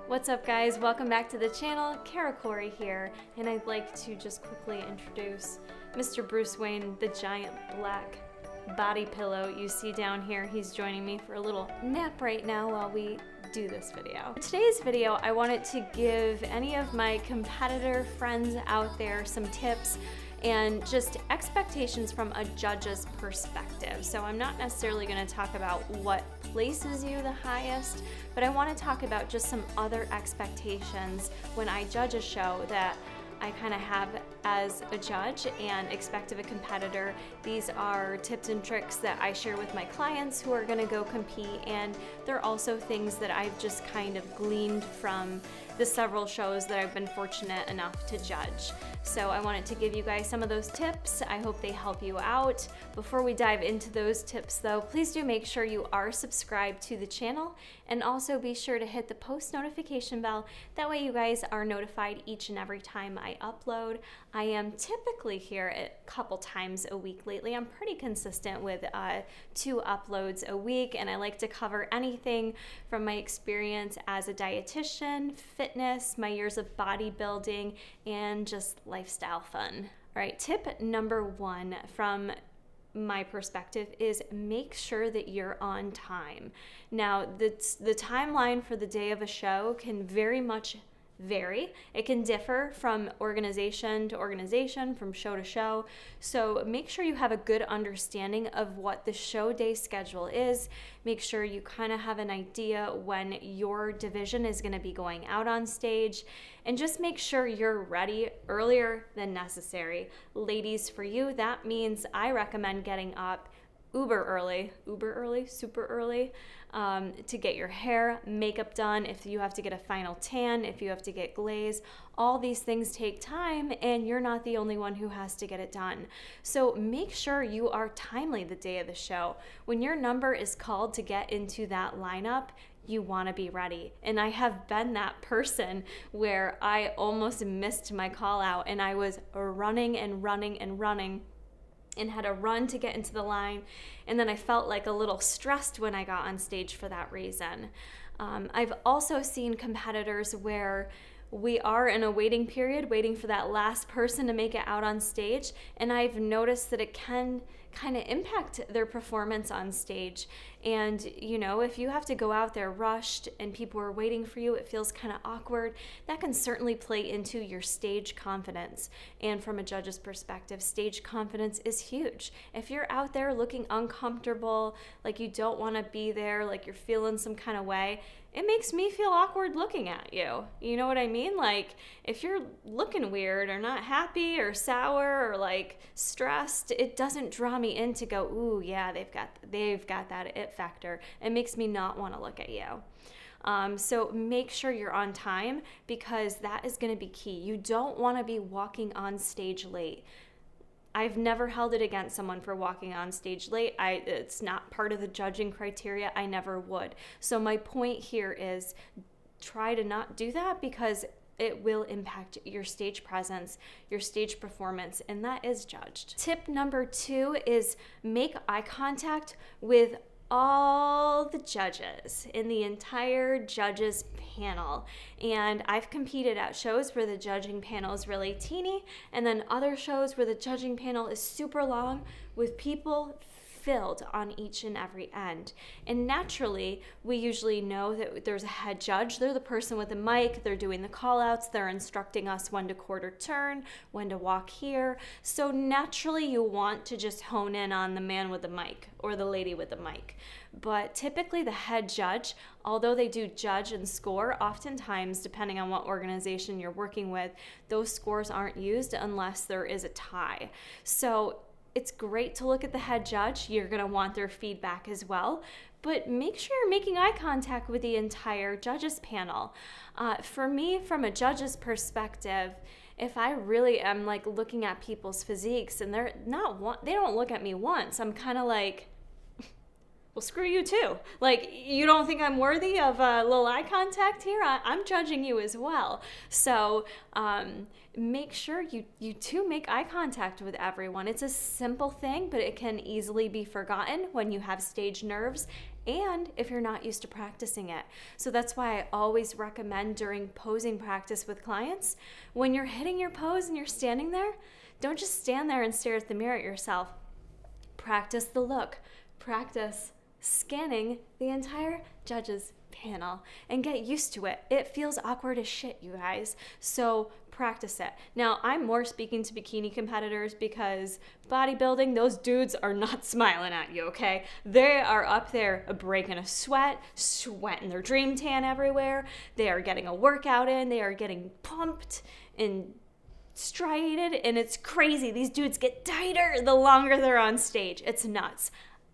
What's up, guys? Welcome back to the channel. Kara Corey here, and I'd like to just quickly introduce Mr. Bruce Wayne, the giant black body pillow you see down here. He's joining me for a little nap right now while we do this video. In today's video, I wanted to give any of my competitor friends out there some tips and just expectations from a judge's perspective. So I'm not necessarily going to talk about what places you the highest, but I want to talk about just some other expectations when I judge a show that I kind of have as a judge and expect of a competitor. These are tips and tricks that I share with my clients who are going to go compete, and they're also things that I've just kind of gleaned from the several shows that I've been fortunate enough to judge. So I wanted to give you guys some of those tips. I hope they help you out. Before we dive into those tips though, please do make sure you are subscribed to the channel, and also be sure to hit the post notification bell. That way you guys are notified each and every time I upload. I am typically here a couple times a week. Lately I'm pretty consistent with 2 uploads a week, and I like to cover anything from my experience as a dietitian, fitness, my years of bodybuilding, and just lifestyle fun. All right, tip number 1 from my perspective is make sure that you're on time. Now, the timeline for the day of a show can very much vary. It can differ from organization to organization, from show to show. So make sure you have a good understanding of what the show day schedule is. Make sure you kind of have an idea when your division is going to be going out on stage, and just make sure you're ready earlier than necessary. Ladies, for you, that means I recommend getting up super early, to get your hair, makeup done. If you have to get a final tan, if you have to get glaze, all these things take time, and you're not the only one who has to get it done. So make sure you are timely the day of the show. When your number is called to get into that lineup, you want to be ready. And I have been that person where I almost missed my call out, and I was running and had a run to get into the line, and then I felt like a little stressed when I got on stage for that reason. I've also seen competitors where we are in a waiting period, waiting for that last person to make it out on stage, and I've noticed that it can kind of impact their performance on stage. And you know, if you have to go out there rushed and people are waiting for you, it feels kind of awkward. That can certainly play into your stage confidence. And from a judge's perspective, stage confidence is huge. If you're out there looking uncomfortable, like you don't want to be there, like you're feeling some kind of way, it makes me feel awkward looking at you. You know what I mean? Like if you're looking weird or not happy or sour or like stressed, it doesn't draw me in to go, ooh, yeah, they've got that it factor. It makes me not want to look at you. So make sure you're on time, because that is going to be key. You don't want to be walking on stage late. I've never held it against someone for walking on stage late. It's not part of the judging criteria. I never would. So my point here is try to not do that, because it will impact your stage presence, your stage performance, and that is judged. Tip number 2 is make eye contact with all the judges in the entire judges panel. And I've competed at shows where the judging panel is really teeny, and then other shows where the judging panel is super long with people filled on each and every end. And naturally, we usually know that there's a head judge. They're the person with the mic. They're doing the call outs. They're instructing us when to quarter turn, when to walk here. So naturally, you want to just hone in on the man with the mic or the lady with the mic. But typically the head judge, although they do judge and score, oftentimes, depending on what organization you're working with, those scores aren't used unless there is a tie. So it's great to look at the head judge. You're going to want their feedback as well, but make sure you're making eye contact with the entire judges panel. For me, from a judge's perspective, if I really am like looking at people's physiques and they don't look at me once, I'm kind of like, well, screw you too. Like, you don't think I'm worthy of a little eye contact here? I'm judging you as well. So make sure you too make eye contact with everyone. It's a simple thing, but it can easily be forgotten when you have stage nerves and if you're not used to practicing it. So that's why I always recommend during posing practice with clients, when you're hitting your pose and you're standing there, don't just stand there and stare at the mirror at yourself. Practice the look. Practice scanning the entire judges panel and get used to it. It feels awkward as shit, you guys. So practice it. Now, I'm more speaking to bikini competitors because bodybuilding, those dudes are not smiling at you, okay? They are up there breaking a sweat, sweating their dream tan everywhere. They are getting a workout in. They are getting pumped and striated, and it's crazy. These dudes get tighter the longer they're on stage. It's nuts.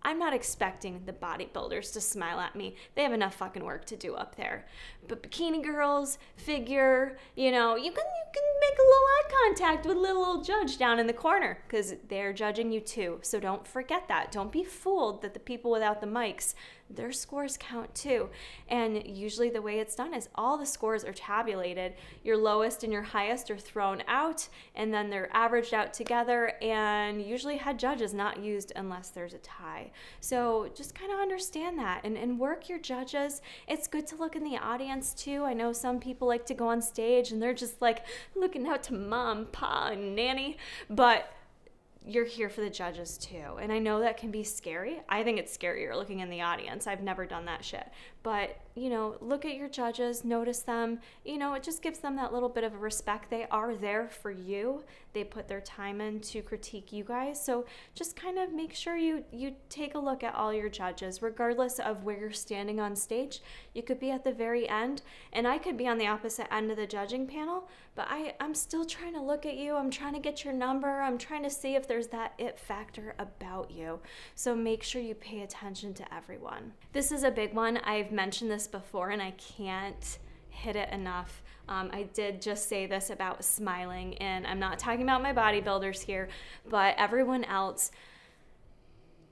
I'm not expecting the bodybuilders to smile at me. They have enough fucking work to do up there. But bikini girls, figure, you can make a little eye contact with a little old judge down in the corner because they're judging you too. So don't forget that. Don't be fooled that the people without the mics, their scores count too. And usually the way it's done is all the scores are tabulated. Your lowest and your highest are thrown out, and then they're averaged out together, and usually head judge is not used unless there's a tie. So just kind of understand that and work your judges. It's good to look in the audience too. I know some people like to go on stage and they're just like looking out to mom, pa, and nanny, but you're here for the judges too. And I know that can be scary. I think it's scarier looking in the audience. I've never done that shit. But, look at your judges, notice them. It just gives them that little bit of a respect. They are there for you. They put their time in to critique you guys. So just kind of make sure you take a look at all your judges, regardless of where you're standing on stage. You could be at the very end, and I could be on the opposite end of the judging panel, but I'm still trying to look at you. I'm trying to get your number. I'm trying to see if there's that it factor about you. So make sure you pay attention to everyone. This is a big one. I've mentioned this before, and I can't hit it enough. I did just say this about smiling, and I'm not talking about my bodybuilders here, but everyone else.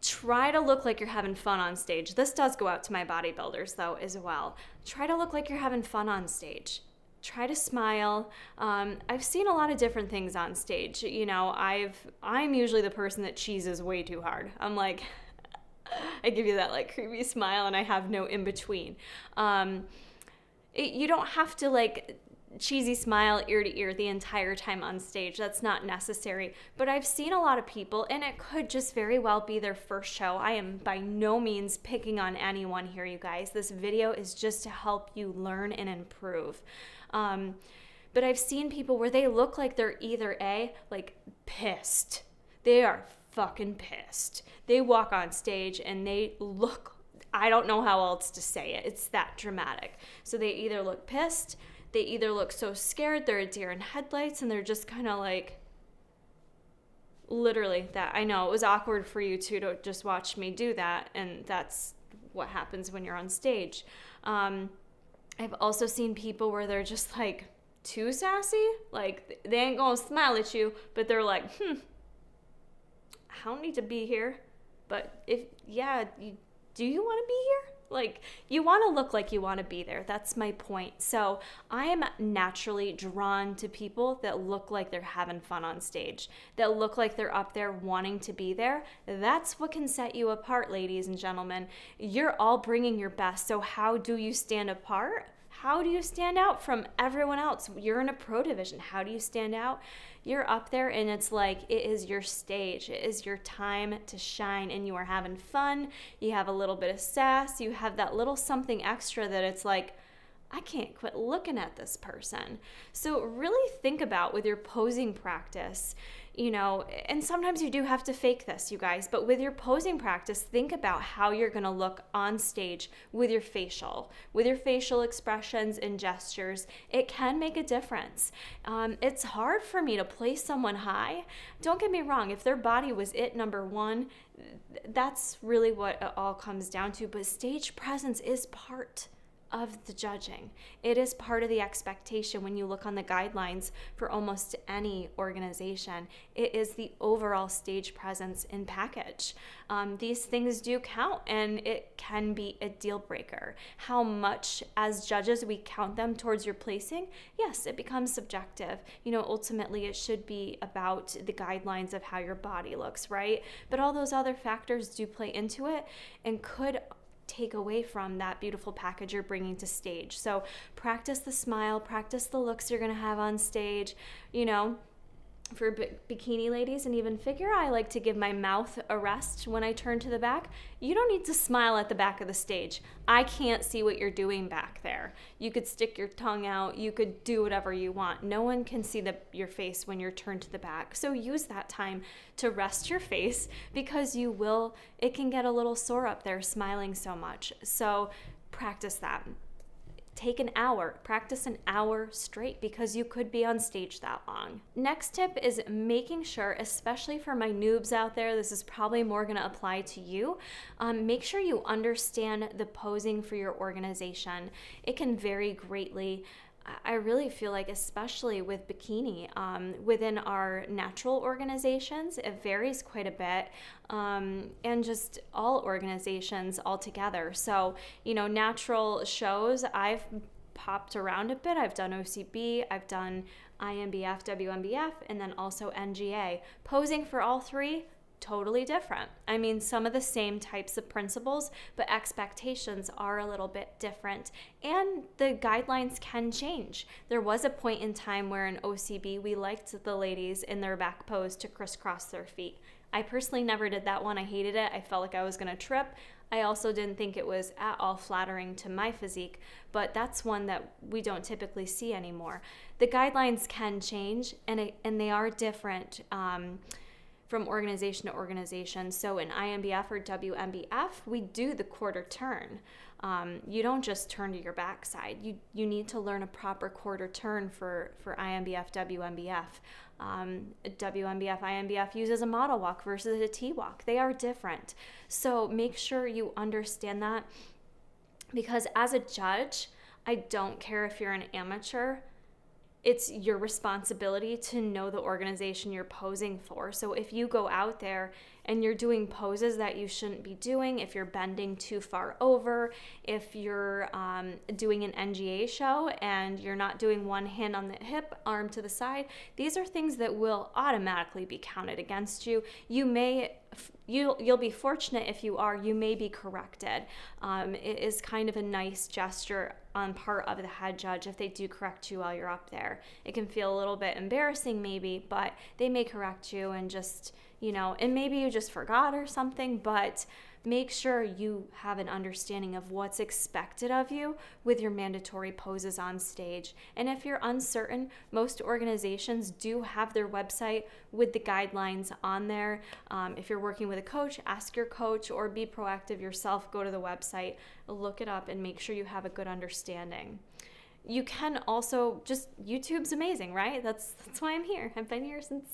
Try to look like you're having fun on stage. This does go out to my bodybuilders, though, as well. Try to look like you're having fun on stage. Try to smile. I've seen a lot of different things on stage. I'm usually the person that cheeses way too hard. I'm like, I give you that like creepy smile, and I have no in between. You don't have to like cheesy smile ear to ear the entire time on stage. That's not necessary. But I've seen a lot of people, and it could just very well be their first show. I am by no means picking on anyone here, you guys. This video is just to help you learn and improve. But I've seen people where they look like they're either like pissed. They are fucking pissed. They walk on stage and they look, I don't know how else to say it. It's that dramatic. So they either look pissed, they either look so scared they're a deer in headlights, and they're just kind of like, literally that. I know it was awkward for you too to just watch me do that, and that's what happens when you're on stage. I've also seen people where they're just like too sassy. Like they ain't gonna smile at you, but they're like, I don't need to be here. But do you want to be here? Like, you want to look like you want to be there. That's my point. So I am naturally drawn to people that look like they're having fun on stage, that look like they're up there wanting to be there. That's what can set you apart, ladies and gentlemen. You're all bringing your best. So how do you stand apart? How do you stand out from everyone else? You're in a pro division. How do you stand out? You're up there, and it's like it is your stage. It is your time to shine, and you are having fun. You have a little bit of sass. You have that little something extra that it's like, I can't quit looking at this person. So really think about with your posing practice, and sometimes you do have to fake this, you guys, but with your posing practice, think about how you're going to look on stage with your facial expressions and gestures. It can make a difference. It's hard for me to place someone high. Don't get me wrong. If their body was number one, that's really what it all comes down to. But stage presence is part of the judging. It is part of the expectation when you look on the guidelines for almost any organization. It is the overall stage presence in package. These things do count, and it can be a deal breaker. How much as judges we count them towards your placing? Yes, it becomes subjective. Ultimately it should be about the guidelines of how your body looks, right? But all those other factors do play into it and could take away from that beautiful package you're bringing to stage. So practice the smile, practice the looks you're going to have on stage. You know, for bikini ladies and even figure, I like to give my mouth a rest when I turn to the back. You don't need to smile at the back of the stage. I can't see what you're doing back there. You could stick your tongue out. You could do whatever you want. No one can see your face when you're turned to the back. So use that time to rest your face, because it can get a little sore up there smiling so much. So practice that. Take an hour, practice an hour straight, because you could be on stage that long. Next tip is making sure, especially for my noobs out there, this is probably more going to apply to you, make sure you understand the posing for your organization. It can vary greatly. I really feel like, especially with bikini, within our natural organizations, it varies quite a bit, and just all organizations altogether. So, you know, natural shows, I've popped around a bit. I've done OCB, I've done INBF, WNBF, and then also NGA. Posing for all three, totally different. I mean, some of the same types of principles, but expectations are a little bit different, and the guidelines can change. There was a point in time where in OCB, we liked the ladies in their back pose to crisscross their feet. I personally never did that one. I hated it. I felt like I was going to trip. I also didn't think it was at all flattering to my physique, but that's one that we don't typically see anymore. The guidelines can change, and they are different from organization to organization. So in INBF or WNBF, we do the quarter turn. You don't just turn to your backside. You need to learn a proper quarter turn for INBF, WNBF. WNBF, INBF uses a model walk versus a T-walk. They are different. So make sure you understand that, because as a judge, I don't care if you're an amateur, it's your responsibility to know the organization you're posing for. So if you go out there and you're doing poses that you shouldn't be doing, if you're bending too far over, if you're doing an NGA show and you're not doing one hand on the hip, arm to the side, these are things that will automatically be counted against you. You'll be fortunate if you are. You may be corrected. It is kind of a nice gesture on part of the head judge if they do correct you while you're up there. It can feel a little bit embarrassing maybe, but they may correct you and just, and maybe you just forgot or something, but make sure you have an understanding of what's expected of you with your mandatory poses on stage. And if you're uncertain, most organizations do have their website with the guidelines on there. If you're working with a coach, ask your coach, or be proactive yourself. Go to the website, look it up, and make sure you have a good understanding. You can also YouTube's amazing, right? That's why I'm here. I've been here since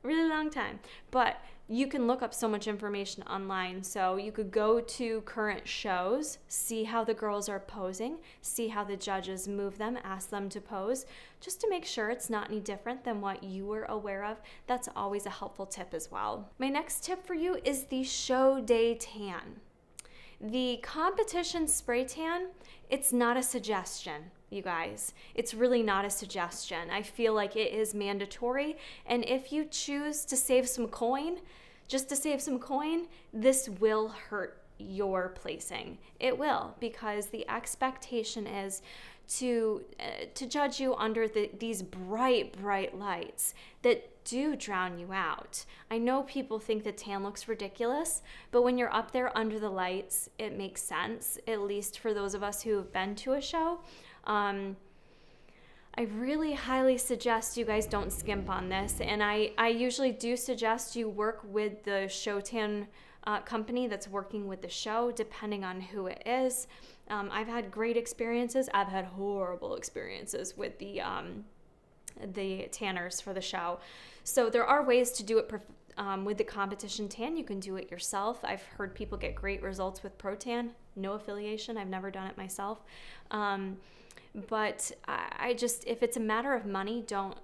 a really long time. But you can look up so much information online. So you could go to current shows, see how the girls are posing, see how the judges move them, ask them to pose, just to make sure it's not any different than what you were aware of. That's always a helpful tip as well. My next tip for you is the show day tan. The competition spray tan, it's not a suggestion, you guys. It's really not a suggestion. I feel like it is mandatory, and if you choose to save some coin, just to save some coin, this will hurt your placing. It will, because the expectation is to judge you under these bright lights that do drown you out. I know people think the tan looks ridiculous, but when you're up there under the lights, it makes sense, at least for those of us who have been to a show. I really highly suggest you guys don't skimp on this, and I usually do suggest you work with the show tan company that's working with the show, depending on who it is. I've had great experiences. I've had horrible experiences with the tanners for the show. So there are ways to do it with the competition tan. You can do it yourself. I've heard people get great results with Pro Tan. No affiliation. I've never done it myself. But I just, if it's a matter of money, don't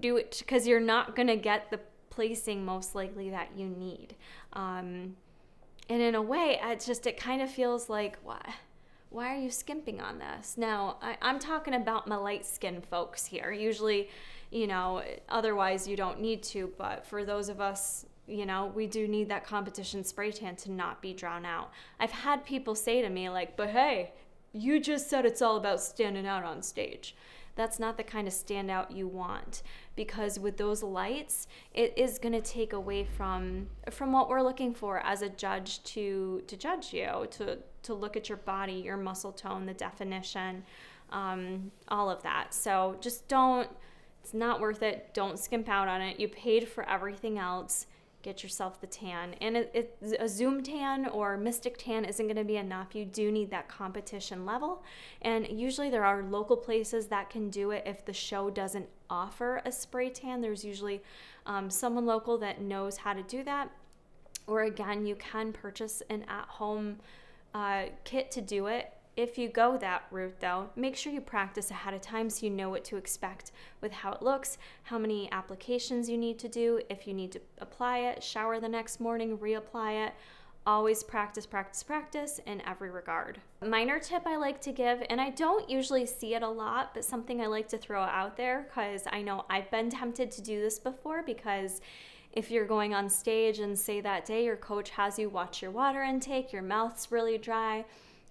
do it, because you're not going to get the placing most likely that you need. And in a way, it kind of feels like, why are you skimping on this? Now, I'm talking about my light skinned folks here. Usually, otherwise you don't need to, but for those of us, we do need that competition spray tan to not be drawn out. I've had people say to me like, but hey, you just said it's all about standing out on stage. That's not the kind of standout you want, because with those lights, it is going to take away from what we're looking for as a judge to judge you, to look at your body, your muscle tone, the definition, all of that. So just it's not worth it. Don't skimp out on it. You paid for everything else. Get yourself the tan. And a Zoom tan or Mystic tan isn't going to be enough. You do need that competition level. And usually there are local places that can do it if the show doesn't offer a spray tan. There's usually someone local that knows how to do that. Or again, you can purchase an at-home kit to do it. If you go that route though, make sure you practice ahead of time so you know what to expect with how it looks, how many applications you need to do, if you need to apply it, shower the next morning, reapply it. Always practice, practice, practice in every regard. Minor tip I like to give, and I don't usually see it a lot, but something I like to throw out there because I know I've been tempted to do this before, because if you're going on stage and say that day your coach has you watch your water intake, your mouth's really dry,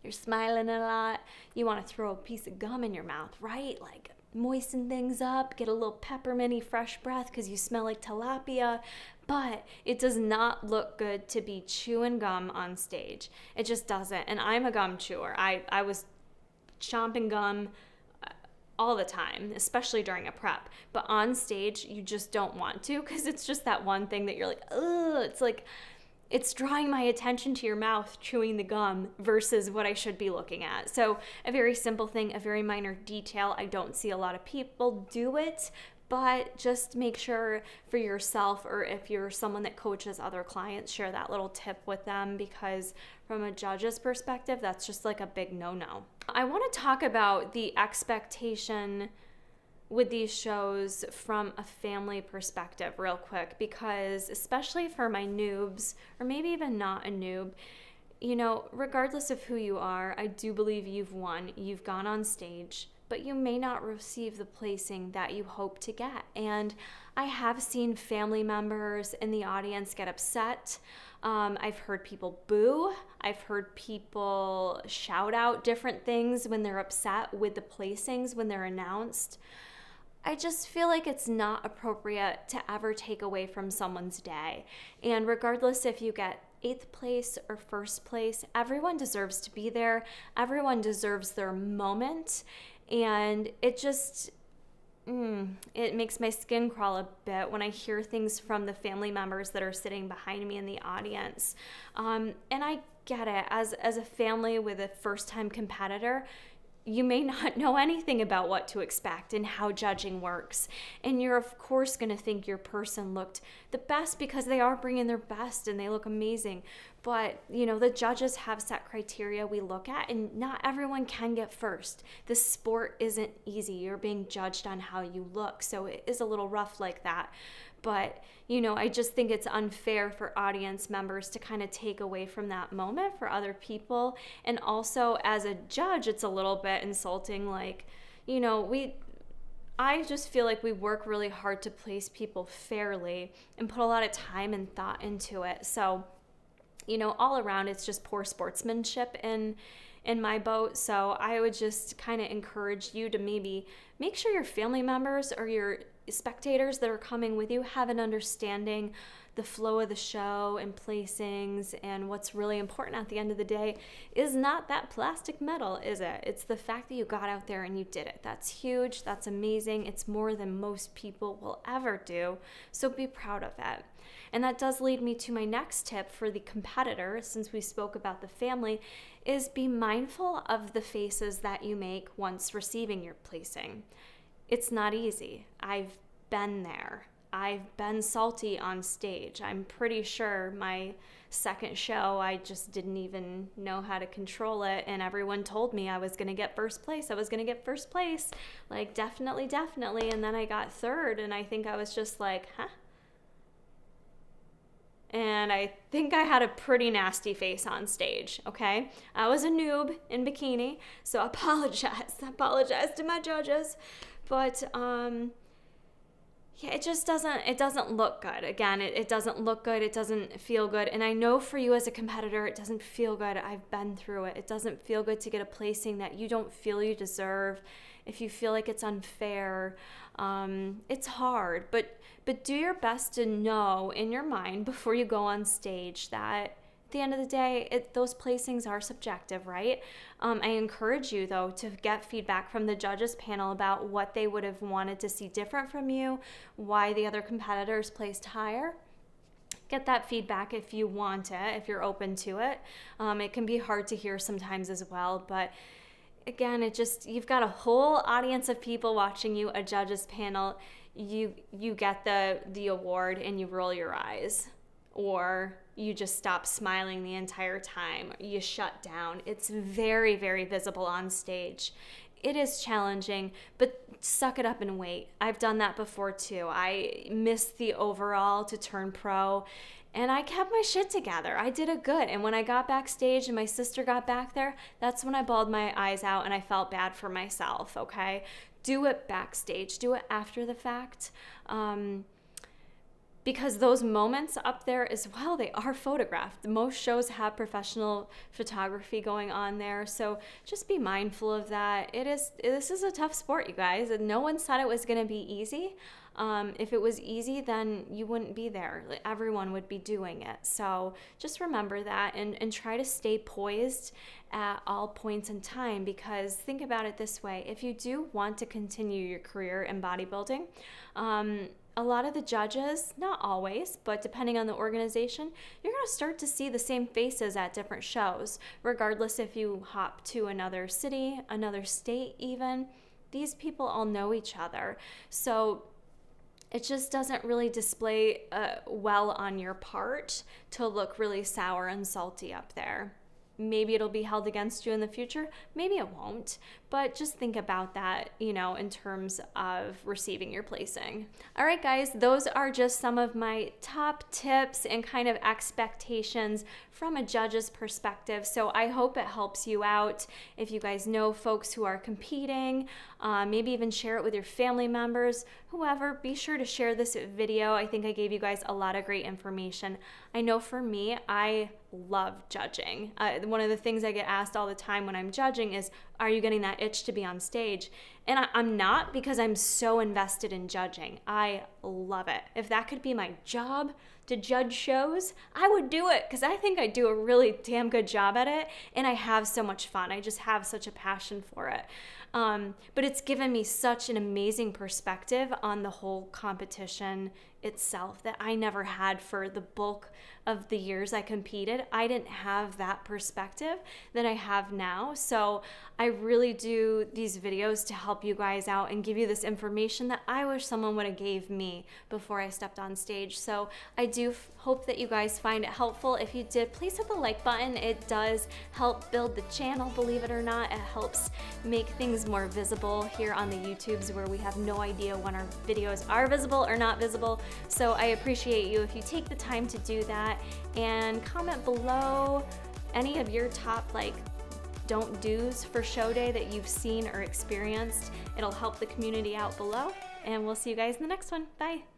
you're smiling a lot, you want to throw a piece of gum in your mouth, right? Like moisten things up, get a little pepperminty fresh breath because you smell like tilapia, but it does not look good to be chewing gum on stage. It just doesn't. And I'm a gum chewer. I was chomping gum all the time, especially during a prep. But on stage, you just don't want to, because it's just that one thing that you're like, ugh, it's like, it's drawing my attention to your mouth chewing the gum versus what I should be looking at. So a very simple thing, a very minor detail. I don't see a lot of people do it, but just make sure for yourself, or if you're someone that coaches other clients, share that little tip with them, because from a judge's perspective, that's just like a big no-no. I want to talk about the expectation with these shows from a family perspective real quick, because especially for my noobs, or maybe even not a noob, regardless of who you are, I do believe you've won, you've gone on stage, but you may not receive the placing that you hope to get. And I have seen family members in the audience get upset. I've heard people boo. I've heard people shout out different things when they're upset with the placings when they're announced. I just feel like it's not appropriate to ever take away from someone's day. And regardless if you get 8th place or 1st place, everyone deserves to be there. Everyone deserves their moment. And it just, it makes my skin crawl a bit when I hear things from the family members that are sitting behind me in the audience. And I get it. As a family with a first-time competitor, you may not know anything about what to expect and how judging works. And you're, of course, going to think your person looked the best because they are bringing their best and they look amazing. But, the judges have set criteria we look at, and not everyone can get first. The sport isn't easy. You're being judged on how you look. So it is a little rough like that. But, I just think it's unfair for audience members to kind of take away from that moment for other people. And also as a judge, it's a little bit insulting. Like, I just feel like we work really hard to place people fairly and put a lot of time and thought into it. So, all around, it's just poor sportsmanship in my boat. So I would just kind of encourage you to maybe make sure your family members or your spectators that are coming with you have an understanding the flow of the show and placings, and what's really important at the end of the day is not that plastic medal, is it? It's the fact that you got out there and you did it. That's huge. That's amazing. It's more than most people will ever do. So be proud of it. And that does lead me to my next tip for the competitor, since we spoke about the family, is be mindful of the faces that you make once receiving your placing. It's not easy. I've been there. I've been salty on stage. I'm pretty sure my second show, I just didn't even know how to control it, and everyone told me I was going to get first place. Like, definitely. And then I got third, and I think I was just like, huh? And I think I had a pretty nasty face on stage, okay? I was a noob in bikini, so apologize to my judges. But yeah, it doesn't look good. Again, it doesn't look good, it doesn't feel good. And I know for you as a competitor, it doesn't feel good. I've been through it. It doesn't feel good to get a placing that you don't feel you deserve. If you feel like it's unfair, it's hard, but do your best to know in your mind before you go on stage that at the end of the day, those placings are subjective, right? I encourage you, though, to get feedback from the judges panel about what they would have wanted to see different from you, why the other competitors placed higher. Get that feedback if you want it, if you're open to it. It can be hard to hear sometimes as well, but again, you've got a whole audience of people watching you, a judges panel. You get the award and you roll your eyes, or you just stop smiling the entire time, you shut down. It's very, very visible on stage. It is challenging, but suck it up and wait. I've done that before too. I missed the overall to turn pro, and I kept my shit together. I did it good. And when I got backstage and my sister got back there, that's when I bawled my eyes out and I felt bad for myself, okay? Do it backstage. Do it after the fact. Because those moments up there as well, they are photographed. Most shows have professional photography going on there, so just be mindful of that. This is a tough sport, you guys, and no one said it was going to be easy. If it was easy, then you wouldn't be there. Everyone would be doing it. So just remember that and try to stay poised at all points in time, because think about it this way. If you do want to continue your career in bodybuilding, a lot of the judges, not always, but depending on the organization, you're going to start to see the same faces at different shows, regardless if you hop to another city, another state even. These people all know each other. So it just doesn't really display well on your part to look really sour and salty up there. Maybe it'll be held against you in the future. Maybe it won't. But just think about that, in terms of receiving your placing. All right, guys, those are just some of my top tips and kind of expectations from a judge's perspective. So I hope it helps you out. If you guys know folks who are competing, maybe even share it with your family members, whoever, be sure to share this video. I think I gave you guys a lot of great information. I know for me, I love judging. One of the things I get asked all the time when I'm judging is, are you getting that itch to be on stage? And I'm not, because I'm so invested in judging. I love it. If that could be my job to judge shows, I would do it, because I think I do a really damn good job at it, and I have so much fun. I just have such a passion for it. But it's given me such an amazing perspective on the whole competition itself that I never had for the bulk of the years I competed. I didn't have that perspective that I have now. So I really do these videos to help you guys out and give you this information that I wish someone would have gave me before I stepped on stage. So I do hope that you guys find it helpful. If you did, please hit the like button. It does help build the channel, believe it or not. It helps make things more visible here on the YouTubes, where we have no idea when our videos are visible or not visible. So I appreciate you if you take the time to do that, and comment below any of your top don't do's for show day that you've seen or experienced. It'll help the community out below, and we'll see you guys in the next one. Bye.